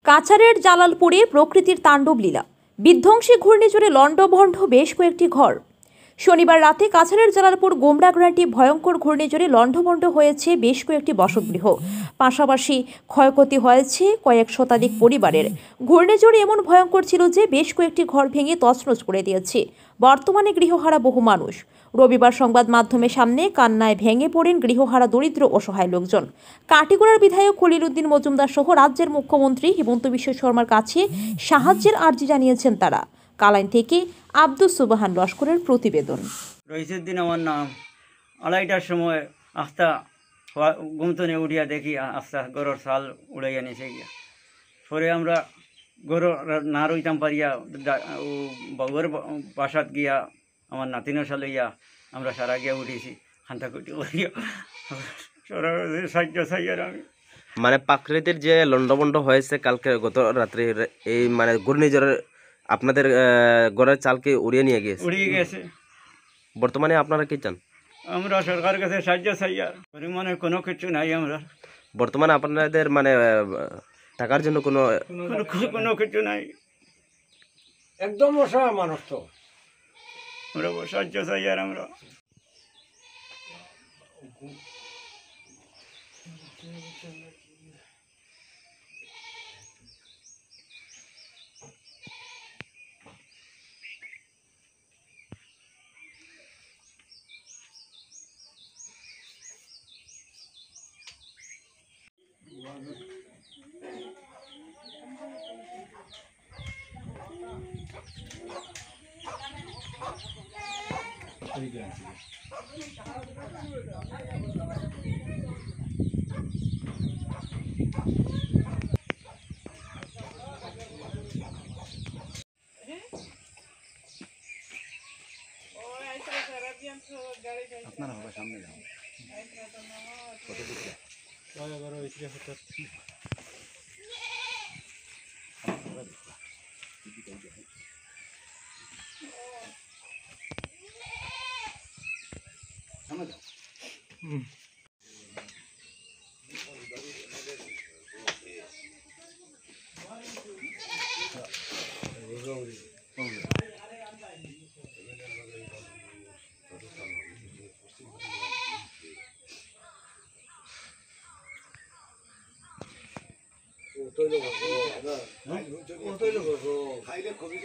কাছাড়ের জালালপুরে প্রকৃতির তাণ্ডব লীলা, বিধ্বংসী ঘূর্ণিঝড়ে লণ্ডভণ্ড বেশ কয়েকটি ঘর। শনিবার রাতে কাছাড়ের জালালপুর গোমরাঘাটি ভয়ঙ্কর ঘূর্ণিঝড়ে লণ্ডভণ্ড হয়েছে বেশ কয়েকটি বসতগৃহ, পাশাপাশি ক্ষয়ক্ষতি হয়েছে কয়েক শতাধিক পরিবারের। ঘূর্ণিঝড় এমন ভয়ঙ্কর ছিল যে বেশ কয়েকটি ঘর ভেঙে তছনছ করে দিয়েছে। বর্তমানে গৃহহারা বহু মানুষ। রবিবার সংবাদ মাধ্যমের সামনে কান্নায় ভেঙে পড়েন গৃহহারা দরিদ্র অসহায় লোকজন। কাটিগড়ার বিধায়ক খলিল উদ্দিন মজুমদার সহ রাজ্যের মুখ্যমন্ত্রী হিমন্ত বিশ্ব শর্মার কাছে সাহায্যের আর্জি জানিয়েছেন তারা। কালাইন থেকে আব্দুস সুবহান লস্করের প্রতিবেদন। রইসুদ্দিন আমার নাম। 2:30টার সময় আস্তা ঘুমতনে উঠিয়া দেখি আস্তা গরুর চাল উড়াইয়া নিচে গিয়া। পরে আমরা গরু না রইতাম পারিয়া বউয়ের বাসাত গিয়া আমার নাতিনের সালে ইয়া আমরা সারা গিয়া উঠেছি খান্তাকুটি করিয়া সাহায্য চাই। আর আমি মানে প্রাকৃতিক যে লন্ডভন্ড হয়েছে কালকে গত রাত্রে, এই মানে ঘূর্ণিঝড়ের আপনাদের ঘরের চালকে উড়িয়ে নিয়ে গিয়েছে, উড়িয়ে গেছে। বর্তমানে আপনারা কি চান? আমরা সরকারের কাছে সাহায্য চাই। আর পরিমাণে কোনো কিছু নাই। আমরা বর্তমানে আপনাদের মানে থাকার জন্য কোনো কিছু নাই, একদম অসহায় মানুষ। তো আমরা সাহায্য চাই। আর আমরা আপনারা হবে সামনে যাও। খাইলে খুবই